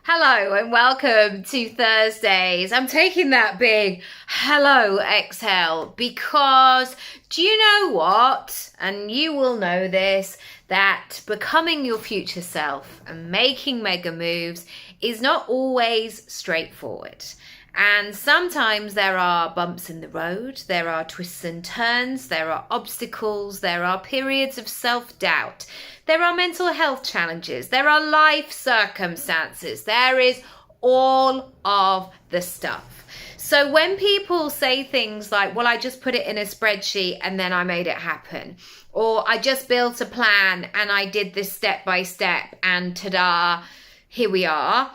Hello and welcome to Thursdays. I'm taking that big hello exhale because do you know what? And you will know this, that becoming your future self and making mega moves is not always straightforward. And sometimes there are bumps in the road, there are twists and turns, there are obstacles, there are periods of self-doubt, there are mental health challenges, there are life circumstances, there is all of the stuff. So when people say things like, well, I just put it in a spreadsheet and then I made it happen, or I just built a plan and I did this step by step and ta-da, here we are,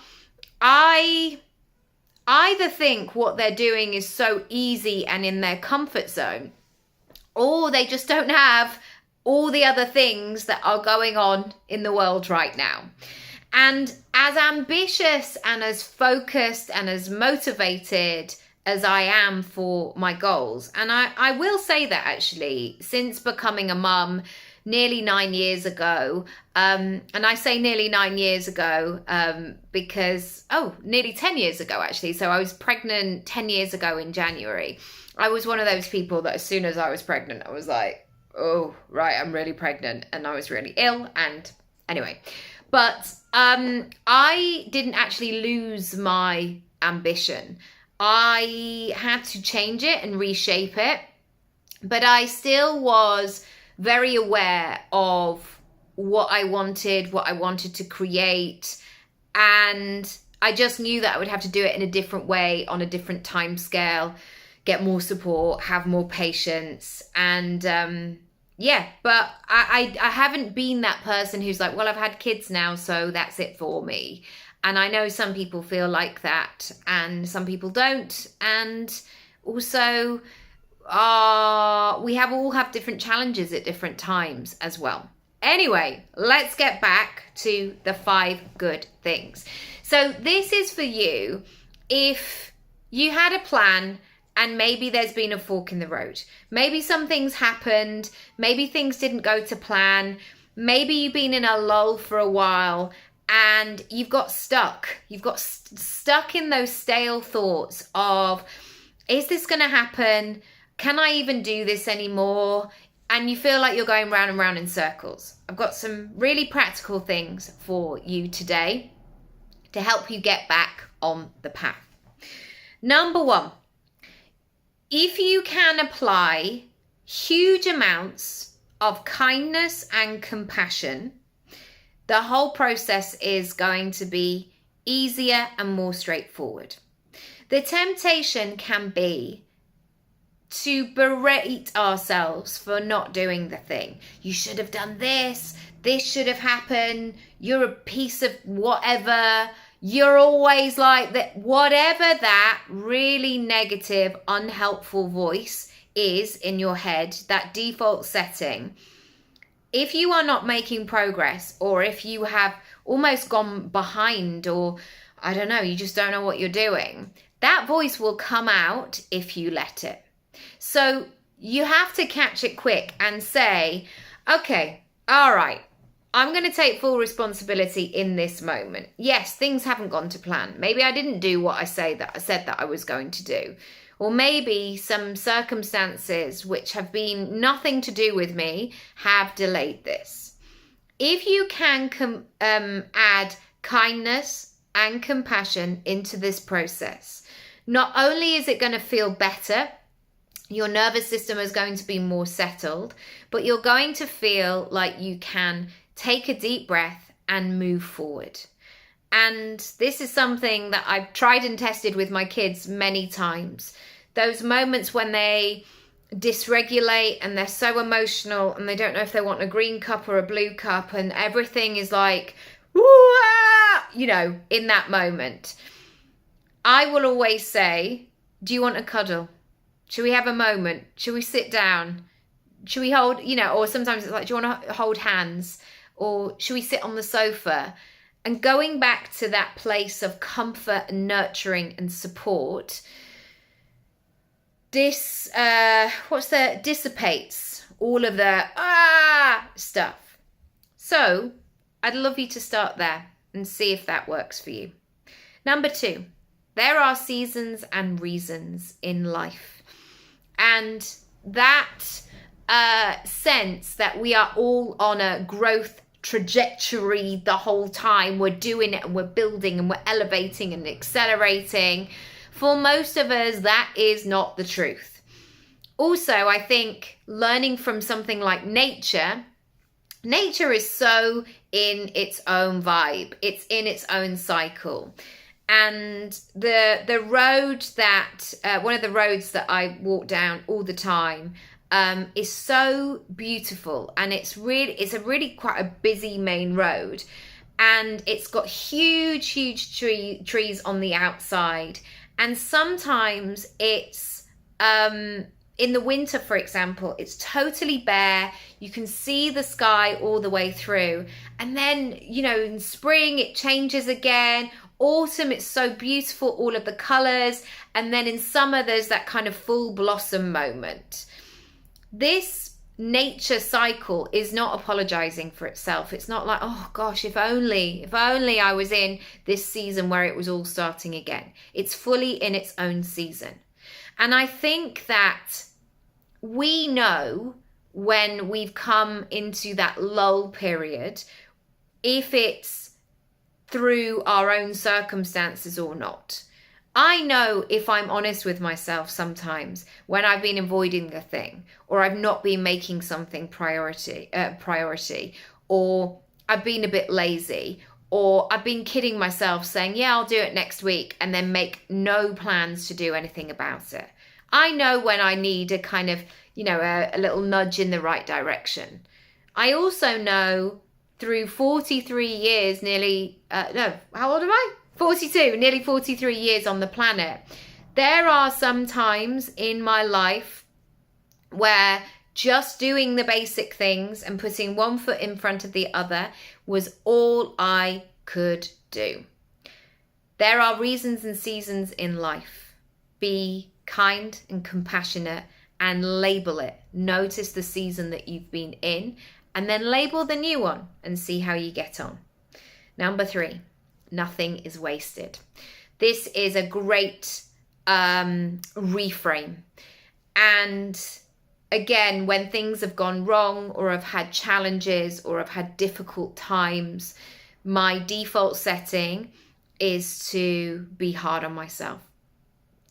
I either think what they're doing is so easy and in their comfort zone, or they just don't have all the other things that are going on in the world right now. And as ambitious and as focused and as motivated as I am for my goals, and I will say that actually, since becoming a mum nearly 9 years ago, and I say nearly 9 years ago because, nearly 10 years ago actually. So I was pregnant 10 years ago in January. I was one of those people that as soon as I was pregnant, I was like, oh, right, I'm really pregnant. And I was really ill. And anyway, but I didn't actually lose my ambition. I had to change it and reshape it, but I still was very aware of what I wanted to create. And I just knew that I would have to do it in a different way, on a different time scale, get more support, have more patience. And but I haven't been that person who's like, well, I've had kids now, so that's it for me. And I know some people feel like that and some people don't. And also, we all have different challenges at different times as well. Anyway, let's get back to the 5 good things. So this is for you if you had a plan and maybe there's been a fork in the road. Maybe some things happened, maybe things didn't go to plan, maybe you've been in a lull for a while and you've got stuck. You've got stuck in those stale thoughts of, is this going to happen? Can I even do this anymore? And you feel like you're going round and round in circles. I've got some really practical things for you today to help you get back on the path. Number 1, if you can apply huge amounts of kindness and compassion, the whole process is going to be easier and more straightforward. The temptation can be to berate ourselves for not doing the thing. You should have done this should have happened, you're a piece of whatever, you're always like that, whatever that really negative, unhelpful voice is in your head, that default setting. If you are not making progress, or if you have almost gone behind, or I don't know, you just don't know what you're doing, that voice will come out if you let it. So you have to catch it quick and say, okay, all right, I'm going to take full responsibility in this moment. Yes, things haven't gone to plan. Maybe I didn't do what I said that I was going to do. Or maybe some circumstances which have been nothing to do with me have delayed this. If you can add kindness and compassion into this process, not only is it going to feel better, your nervous system is going to be more settled, but you're going to feel like you can take a deep breath and move forward. And this is something that I've tried and tested with my kids many times. Those moments when they dysregulate and they're so emotional and they don't know if they want a green cup or a blue cup and everything is like, in that moment. I will always say, do you want a cuddle? Should we have a moment? Should we sit down? Should we hold, or sometimes it's like, do you want to hold hands? Or should we sit on the sofa? And going back to that place of comfort and nurturing and support, dissipates all of the stuff. So I'd love you to start there and see if that works for you. Number 2, there are seasons and reasons in life. And that sense that we are all on a growth trajectory the whole time. We're doing it and we're building and we're elevating and accelerating. For most of us, that is not the truth. Also, I think learning from something like nature is so in its own vibe. It's in its own cycle. And the road that, one of the roads that I walk down all the time is so beautiful. And it's a really quite a busy main road. And it's got huge trees on the outside. And sometimes it's, in the winter, for example, it's totally bare. You can see the sky all the way through. And then, in spring, it changes again. Autumn, it's so beautiful, all of the colors. And then in summer, there's that kind of full blossom moment. This nature cycle is not apologizing for itself. It's not like, oh gosh, if only I was in this season where it was all starting again. It's fully in its own season. And I think that we know when we've come into that lull period, if it's through our own circumstances or not. I know if I'm honest with myself sometimes when I've been avoiding the thing, or I've not been making something priority, or I've been a bit lazy, or I've been kidding myself saying, yeah, I'll do it next week, and then make no plans to do anything about it. I know when I need a kind of, a little nudge in the right direction. I also know through 43 years, how old am I? 42, nearly 43 years on the planet. There are some times in my life where just doing the basic things and putting one foot in front of the other was all I could do. There are reasons and seasons in life. Be kind and compassionate and label it. Notice the season that you've been in and then label the new one and see how you get on. Number 3, nothing is wasted. This is a great reframe. And again, when things have gone wrong or I've had challenges or I've had difficult times, my default setting is to be hard on myself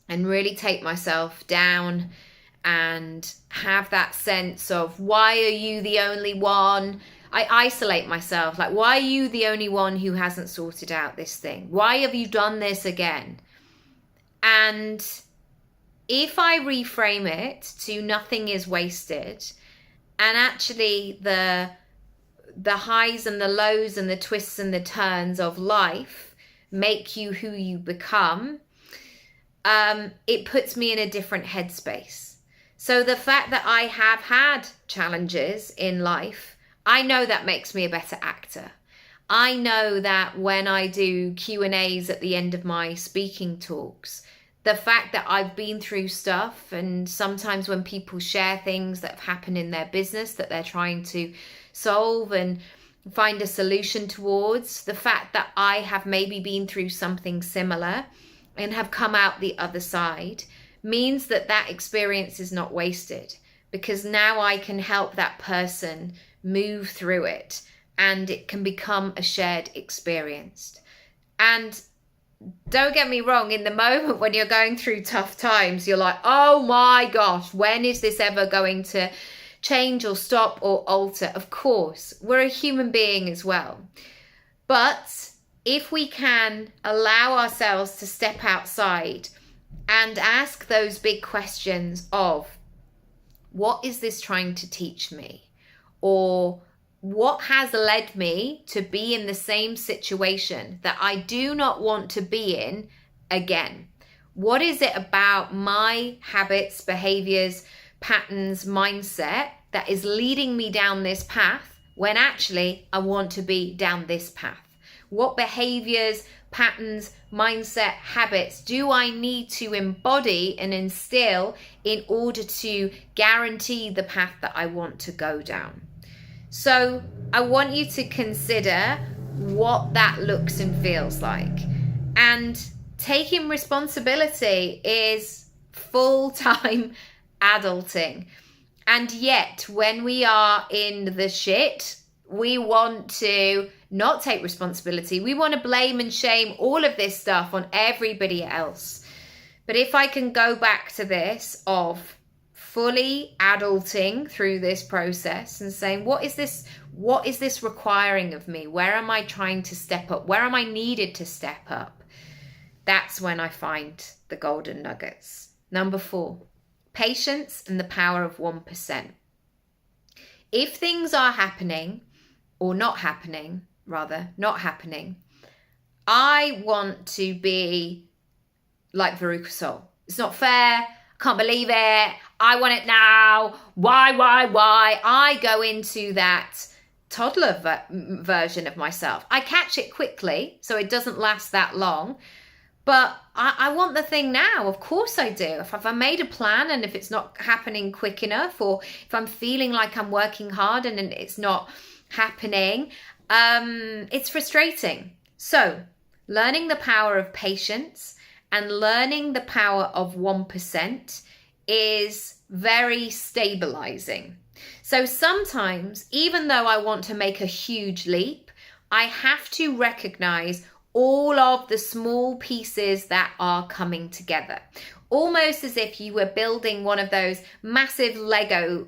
and really take myself down and have that sense of, why are you the only one? I isolate myself. Like, why are you the only one who hasn't sorted out this thing? Why have you done this again? And if I reframe it to nothing is wasted, and actually the highs and the lows and the twists and the turns of life make you who you become, it puts me in a different headspace. So the fact that I have had challenges in life, I know that makes me a better actor. I know that when I do Q&As at the end of my speaking talks, the fact that I've been through stuff, and sometimes when people share things that have happened in their business that they're trying to solve and find a solution towards, the fact that I have maybe been through something similar and have come out the other side means that that experience is not wasted, because now I can help that person move through it and it can become a shared experience. And don't get me wrong, in the moment when you're going through tough times, you're like, oh my gosh, when is this ever going to change or stop or alter? Of course, we're a human being as well. But if we can allow ourselves to step outside and ask those big questions of, what is this trying to teach me? Or what has led me to be in the same situation that I do not want to be in again? What is it about my habits, behaviors, patterns, mindset that is leading me down this path when actually I want to be down this path? What behaviors, patterns, mindset, habits do I need to embody and instill in order to guarantee the path that I want to go down? So I want you to consider what that looks and feels like. And taking responsibility is full-time adulting. And yet, when we are in the shit, we want to not take responsibility. We want to blame and shame all of this stuff on everybody else. But if I can go back to this of fully adulting through this process and saying, what is this requiring of me? Where am I trying to step up? Where am I needed to step up? That's when I find the golden nuggets. Number 4, patience and the power of 1%. If things are happening, or not happening, I want to be like Veruca Salt. It's not fair. Can't believe it. I want it now. Why? I go into that toddler version of myself. I catch it quickly, so it doesn't last that long. But I want the thing now. Of course I do. If I made a plan and if it's not happening quick enough, or if I'm feeling like I'm working hard and it's not happening, it's frustrating. So learning the power of patience and learning the power of 1% is very stabilizing. So sometimes, even though I want to make a huge leap, I have to recognize all of the small pieces that are coming together. Almost as if you were building one of those massive Lego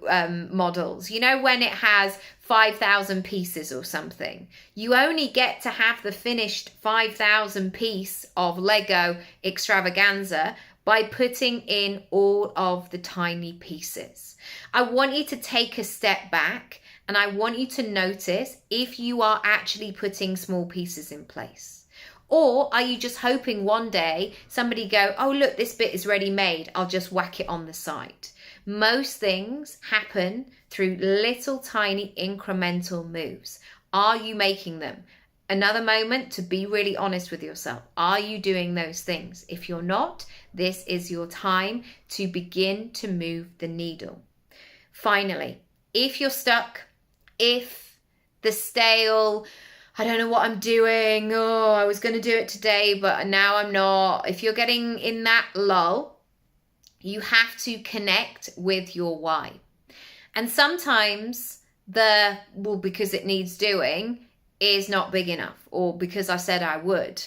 models, you know, when it has 5,000 pieces or something. You only get to have the finished 5,000 piece of Lego extravaganza by putting in all of the tiny pieces. I want you to take a step back and I want you to notice if you are actually putting small pieces in place. Or are you just hoping one day somebody go, oh, look, this bit is ready made. I'll just whack it on the side. Most things happen through little tiny incremental moves. Are you making them? Another moment to be really honest with yourself. Are you doing those things? If you're not, this is your time to begin to move the needle. Finally, if you're stuck, if the stale, I don't know what I'm doing, oh, I was going to do it today, but now I'm not. If you're getting in that lull, you have to connect with your why. And sometimes because it needs doing is not big enough, or because I said I would.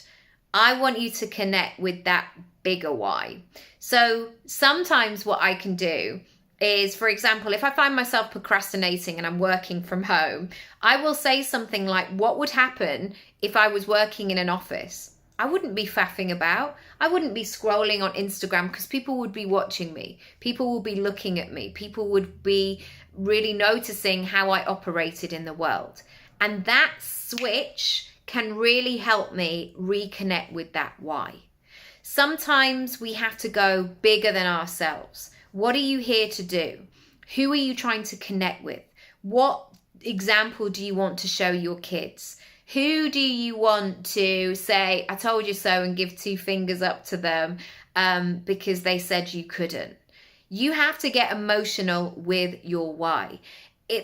I want you to connect with that bigger why. So sometimes what I can do is, for example, if I find myself procrastinating and I'm working from home, I will say something like, what would happen if I was working in an office? I wouldn't be faffing about. I wouldn't be scrolling on Instagram because people would be watching me. People will be looking at me. People would be really noticing how I operated in the world. And that switch can really help me reconnect with that why. Sometimes we have to go bigger than ourselves. What are you here to do? Who are you trying to connect with? What example do you want to show your kids? Who do you want to say, I told you so, and give 2 fingers up to them because they said you couldn't? You have to get emotional with your why.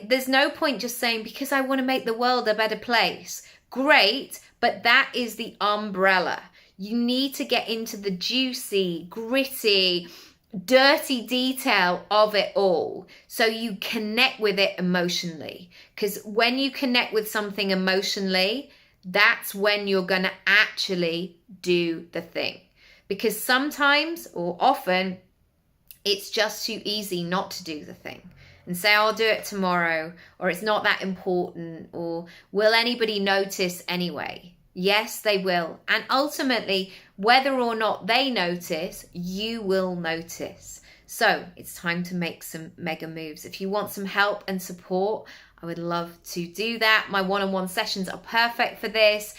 There's no point just saying, because I want to make the world a better place. Great, but that is the umbrella. You need to get into the juicy, gritty, dirty detail of it all so you connect with it emotionally. Because when you connect with something emotionally, that's when you're going to actually do the thing. Because sometimes, or often, it's just too easy not to do the thing and say, I'll do it tomorrow, or it's not that important, or will anybody notice anyway? Yes, they will. And ultimately, whether or not they notice, you will notice. So it's time to make some mega moves. If you want some help and support, I would love to do that. My one-on-one sessions are perfect for this.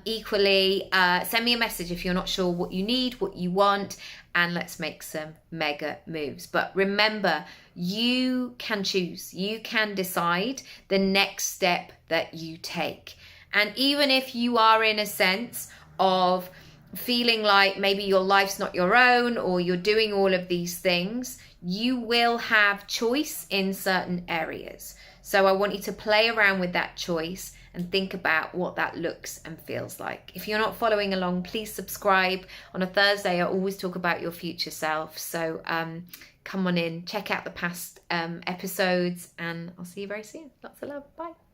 Equally, send me a message if you're not sure what you need, what you want, and let's make some mega moves. But remember, you can choose. You can decide the next step that you take. And even if you are in a sense of feeling like maybe your life's not your own, or you're doing all of these things, you will have choice in certain areas. So I want you to play around with that choice and think about what that looks and feels like. If you're not following along, please subscribe. On a Thursday, I always talk about your future self. So come on in, check out the past episodes, and I'll see you very soon. Lots of love. Bye.